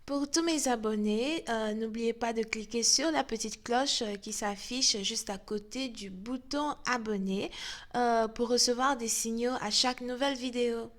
Pour tous mes abonnés, n'oubliez pas de cliquer sur la petite cloche qui s'affiche juste à côté du bouton abonner pour recevoir des signaux à chaque nouvelle vidéo.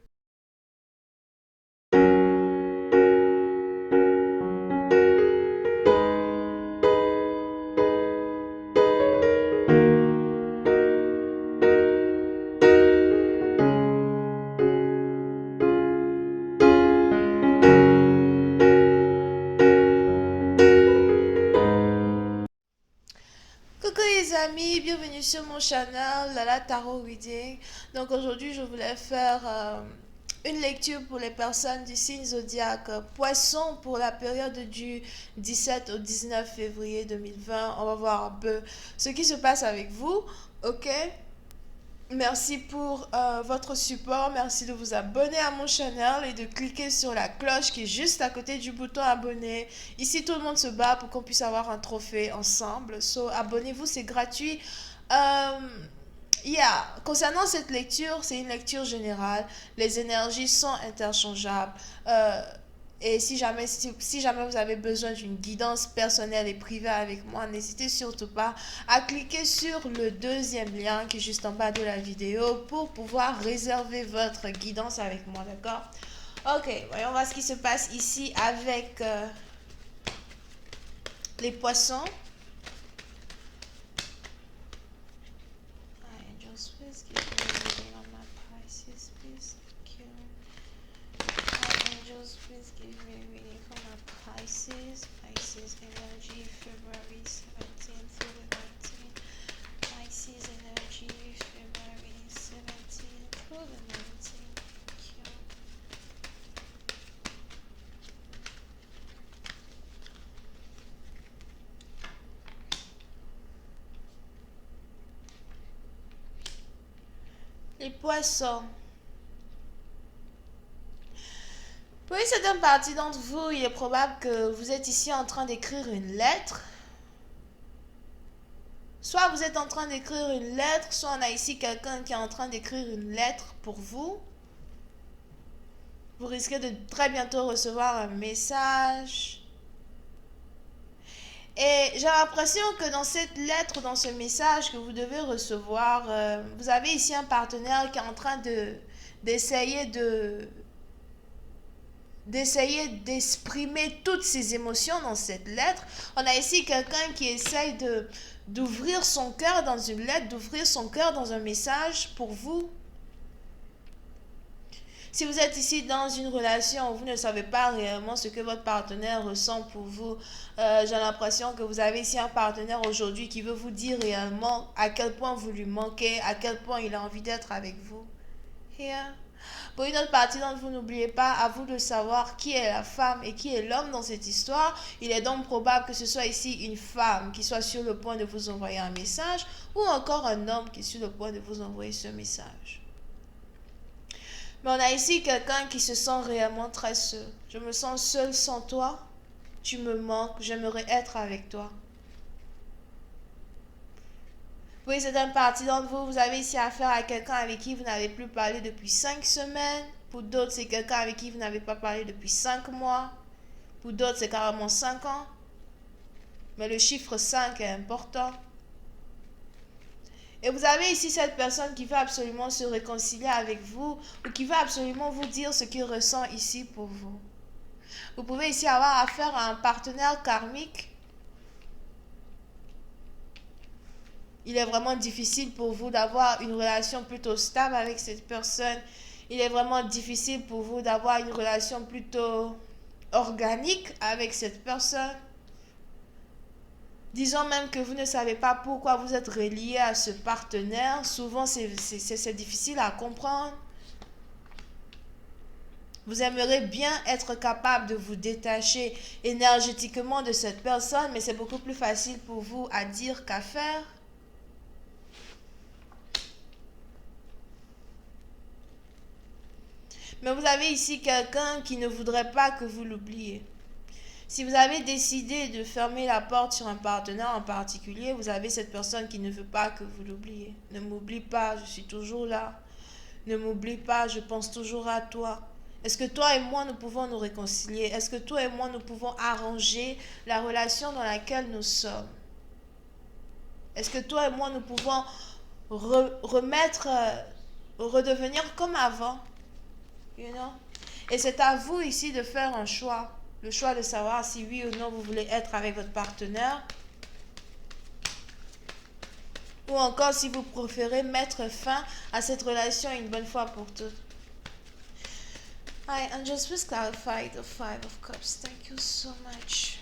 Coucou les amis, bienvenue sur mon channel Lala Tarot Reading. Donc aujourd'hui je voulais faire une lecture pour les personnes du signe zodiaque Poisson pour la période du 17 au 19 février 2020. On va voir un peu ce qui se passe avec vous, ok? Merci pour votre support. Merci de vous abonner à mon channel et de cliquer sur la cloche qui est juste à côté du bouton abonner. Ici, tout le monde se bat pour qu'on puisse avoir un trophée ensemble. So, abonnez-vous, c'est gratuit. Euh, Concernant cette lecture, c'est une lecture générale. Les énergies sont interchangeables. Euh, et si jamais vous avez besoin d'une guidance personnelle et privée avec moi, n'hésitez surtout pas à cliquer sur le deuxième lien qui est juste en bas de la vidéo pour pouvoir réserver votre guidance avec moi, d'accord? Ok, voyons voir ce qui se passe ici avec les poissons. Angels, please give me a reading on my Pisces, please. Thank you. Angels, please give me a reading for my Pisces. Pisces energy, February 17th through the 19th. Pisces energy, February 17th through the 19th. Thank you. Les poissons. Pour une certaine partie d'entre vous, il est probable que vous êtes ici en train d'écrire une lettre. Soit vous êtes en train d'écrire une lettre, soit on a ici quelqu'un qui est en train d'écrire une lettre pour vous. Vous risquez de très bientôt recevoir un message. Et j'ai l'impression que dans cette lettre, dans ce message que vous devez recevoir, vous avez ici un partenaire qui est en train d'essayer d'exprimer toutes ses émotions dans cette lettre. On a ici quelqu'un qui essaye d'ouvrir son cœur dans une lettre, d'ouvrir son cœur dans un message pour vous. Si vous êtes ici dans une relation où vous ne savez pas réellement ce que votre partenaire ressent pour vous, j'ai l'impression que vous avez ici un partenaire aujourd'hui qui veut vous dire réellement à quel point vous lui manquez, à quel point il a envie d'être avec vous. Here. Pour une autre partie d'entre vous, n'oubliez pas, à vous de savoir qui est la femme et qui est l'homme dans cette histoire. Il est donc probable que ce soit ici une femme qui soit sur le point de vous envoyer un message ou encore un homme qui est sur le point de vous envoyer ce message. Mais on a ici quelqu'un qui se sent réellement très seul. Je me sens seul sans toi. Tu me manques. J'aimerais être avec toi. Oui, c'est une partie d'entre vous. Vous avez ici affaire à quelqu'un avec qui vous n'avez plus parlé depuis 5 semaines. Pour d'autres, c'est quelqu'un avec qui vous n'avez pas parlé depuis 5 mois. Pour d'autres, c'est carrément 5 ans. Mais le chiffre 5 est important. Et vous avez ici cette personne qui veut absolument se réconcilier avec vous ou qui veut absolument vous dire ce qu'il ressent ici pour vous. Vous pouvez ici avoir affaire à un partenaire karmique. Il est vraiment difficile pour vous d'avoir une relation plutôt stable avec cette personne. Il est vraiment difficile pour vous d'avoir une relation plutôt organique avec cette personne. Disons même que vous ne savez pas pourquoi vous êtes relié à ce partenaire. Souvent, c'est difficile à comprendre. Vous aimeriez bien être capable de vous détacher énergétiquement de cette personne, mais c'est beaucoup plus facile pour vous à dire qu'à faire. Mais vous avez ici quelqu'un qui ne voudrait pas que vous l'oubliez. Si vous avez décidé de fermer la porte sur un partenaire en particulier, vous avez cette personne qui ne veut pas que vous l'oubliez. Ne m'oublie pas, je suis toujours là. Ne m'oublie pas, je pense toujours à toi. Est-ce que toi et moi, nous pouvons nous réconcilier? Est-ce que toi et moi, nous pouvons arranger la relation dans laquelle nous sommes? Est-ce que toi et moi, nous pouvons redevenir comme avant? You know? Et c'est à vous ici de faire un choix. Le choix de savoir si oui ou non vous voulez être avec votre partenaire. Ou encore si vous préférez mettre fin à cette relation une bonne fois pour toutes. Hi, and just please clarify the Five of Cups. Thank you so much.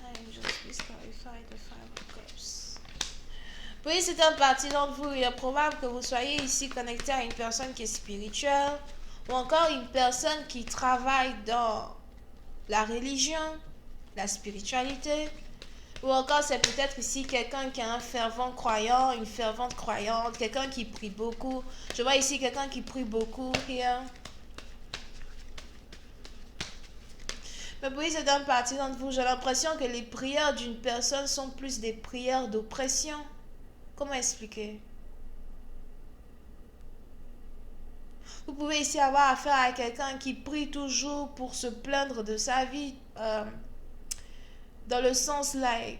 Hi, and just please clarify the Five of Cups. Oui, c'est un parti d'entre vous. Il est probable que vous soyez ici connecté à une personne qui est spirituelle ou encore une personne qui travaille dans la religion, la spiritualité. Ou encore, c'est peut-être ici quelqu'un qui est un fervent croyant, une fervente croyante, quelqu'un qui prie beaucoup. Je vois ici quelqu'un qui prie beaucoup. Here. Mais oui, c'est un parti d'entre vous. J'ai l'impression que les prières d'une personne sont plus des prières d'oppression. Comment expliquer? Vous pouvez ici avoir affaire à quelqu'un qui prie toujours pour se plaindre de sa vie. Dans le sens, like,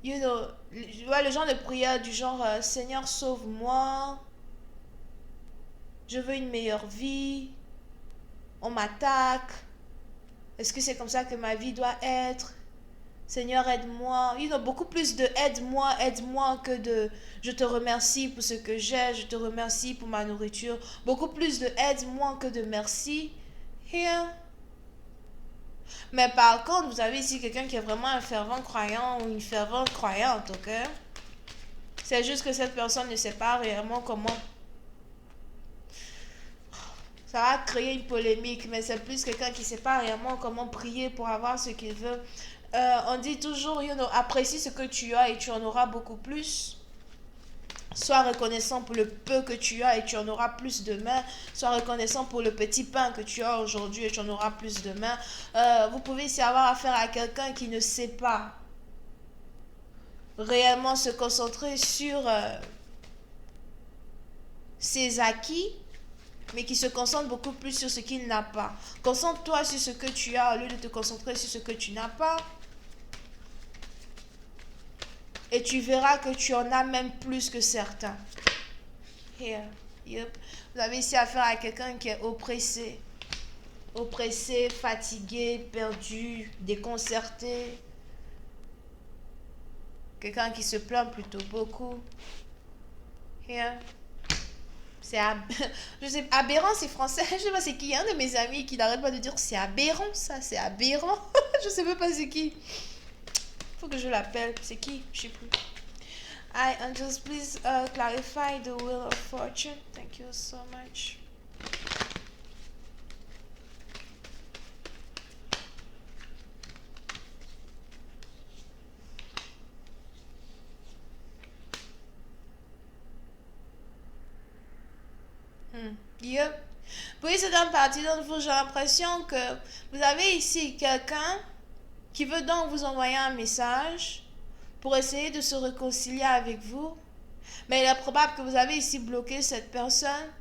you know, je vois le genre de prière du genre Seigneur, sauve-moi, je veux une meilleure vie, on m'attaque, est-ce que c'est comme ça que ma vie doit être? Seigneur, aide-moi. You know, beaucoup plus de aide-moi que de je te remercie pour ce que j'ai, je te remercie pour ma nourriture. Beaucoup plus de aide-moi que de merci. Here. Mais par contre, vous avez ici quelqu'un qui est vraiment un fervent croyant ou une fervente croyante, ok? C'est juste que cette personne ne sait pas réellement comment. Ça va créer une polémique, mais c'est plus quelqu'un qui ne sait pas réellement comment prier pour avoir ce qu'il veut. On dit toujours, you know, apprécie ce que tu as et tu en auras beaucoup plus. Sois reconnaissant pour le peu que tu as et tu en auras plus demain. Sois reconnaissant pour le petit pain que tu as aujourd'hui et tu en auras plus demain. Vous pouvez ici avoir affaire à quelqu'un qui ne sait pas réellement se concentrer sur ses acquis, mais qui se concentre beaucoup plus sur ce qu'il n'a pas. Concentre-toi sur ce que tu as au lieu de te concentrer sur ce que tu n'as pas. Et tu verras que tu en as même plus que certains. Here. Yep. Vous avez ici affaire à quelqu'un qui est oppressé. Oppressé, fatigué, perdu, déconcerté. Quelqu'un qui se plaint plutôt beaucoup. Here. C'est je sais, aberrant, c'est français. Je sais pas c'est qui. Un de mes amis qui n'arrête pas de dire c'est aberrant ça, c'est aberrant. Je sais même pas c'est qui. Faut que je l'appelle. C'est qui? Je sais plus. And just please clarify the Wheel of Fortune. Thank you so much. Yep. Puis c'est un parti d'entre vous, j'ai l'impression que vous avez ici quelqu'un qui veut donc vous envoyer un message pour essayer de se réconcilier avec vous. Mais il est probable que vous avez ici bloqué cette personne.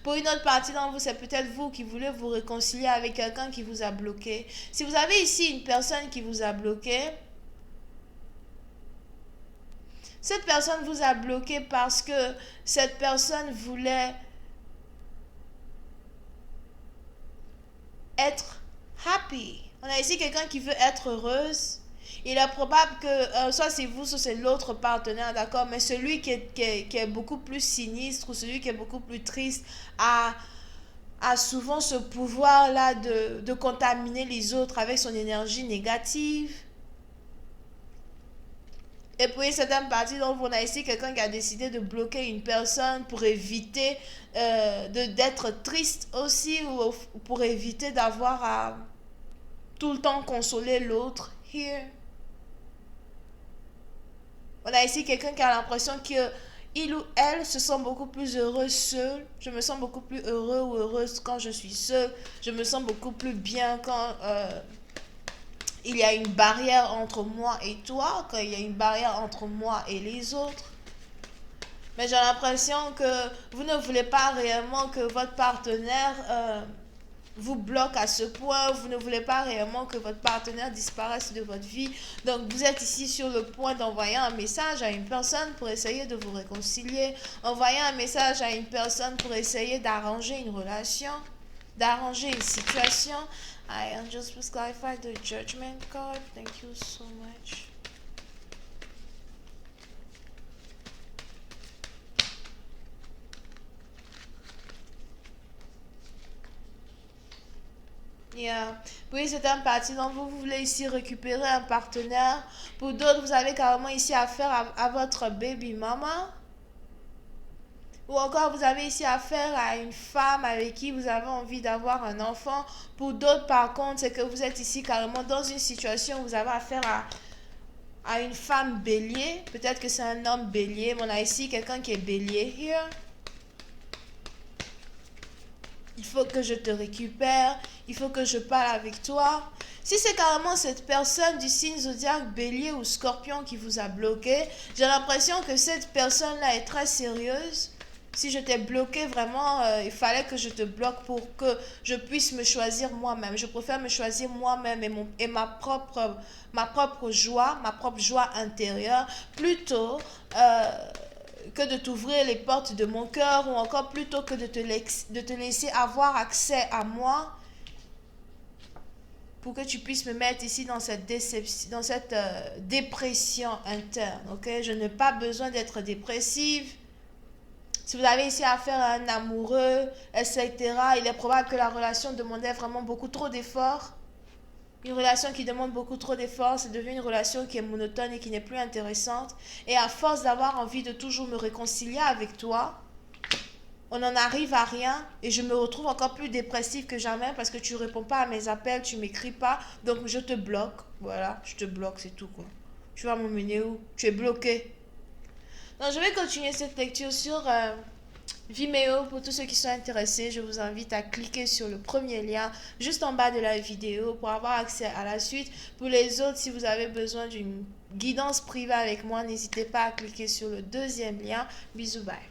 Pour une autre partie d'entre vous, c'est peut-être vous qui voulez vous réconcilier avec quelqu'un qui vous a bloqué. Si vous avez ici une personne qui vous a bloqué, cette personne vous a bloqué parce que cette personne voulait être happy. On a ici quelqu'un qui veut être heureuse. Il est probable que soit c'est vous, soit c'est l'autre partenaire, d'accord? Mais celui qui est beaucoup plus sinistre ou celui qui est beaucoup plus triste a souvent ce pouvoir-là de contaminer les autres avec son énergie négative. Et puis, certaines parties, donc, on a ici quelqu'un qui a décidé de bloquer une personne pour éviter d'être triste aussi ou pour éviter d'avoir à tout le temps consoler l'autre. Here. On a ici quelqu'un qui a l'impression qu'il ou elle se sent beaucoup plus heureux seul. Je me sens beaucoup plus heureux ou heureuse quand je suis seule. Je me sens beaucoup plus bien quand il y a une barrière entre moi et toi, quand il y a une barrière entre moi et les autres. Mais j'ai l'impression que vous ne voulez pas réellement que votre partenaire vous bloque à ce point. Vous ne voulez pas réellement que votre partenaire disparaisse de votre vie. Donc vous êtes ici sur le point d'envoyer un message à une personne pour essayer de vous réconcilier. Envoyer un message à une personne pour essayer d'arranger une relation, d'arranger une situation. I am just please clarify the judgment card. Thank you so much. Yeah. Oui, c'est un parti. Donc, vous voulez ici récupérer un partenaire. Pour d'autres, vous avez carrément ici affaire à votre baby mama. Ou encore, vous avez ici affaire à une femme avec qui vous avez envie d'avoir un enfant. Pour d'autres, par contre, c'est que vous êtes ici carrément dans une situation où vous avez affaire à une femme bélier. Peut-être que c'est un homme bélier. Mais on a ici quelqu'un qui est bélier. Here. Il faut que je te récupère, il faut que je parle avec toi. Si c'est carrément cette personne du signe zodiaque bélier ou scorpion qui vous a bloqué, j'ai l'impression que cette personne-là est très sérieuse. Si je t'ai bloqué, vraiment, il fallait que je te bloque pour que je puisse me choisir moi-même. Je préfère me choisir moi-même et ma propre joie intérieure, plutôt que de t'ouvrir les portes de mon cœur, ou encore plutôt que de te laisser avoir accès à moi pour que tu puisses me mettre ici dans cette déception, dans cette dépression interne. Ok, je n'ai pas besoin d'être dépressive. Si vous avez ici affaire à un amoureux, etc., il est probable que la relation demandait vraiment beaucoup trop d'efforts. Une relation qui demande beaucoup trop d'efforts, c'est devenu une relation qui est monotone et qui n'est plus intéressante. Et à force d'avoir envie de toujours me réconcilier avec toi, on n'en arrive à rien et je me retrouve encore plus dépressive que jamais parce que tu réponds pas à mes appels, tu m'écris pas, donc je te bloque. Voilà, je te bloque, c'est tout quoi. Tu vas m'emmener où? Tu es bloqué. Donc je vais continuer cette lecture sur Vimeo. Pour tous ceux qui sont intéressés, je vous invite à cliquer sur le premier lien juste en bas de la vidéo pour avoir accès à la suite. Pour les autres, si vous avez besoin d'une guidance privée avec moi, n'hésitez pas à cliquer sur le deuxième lien. Bisous, bye.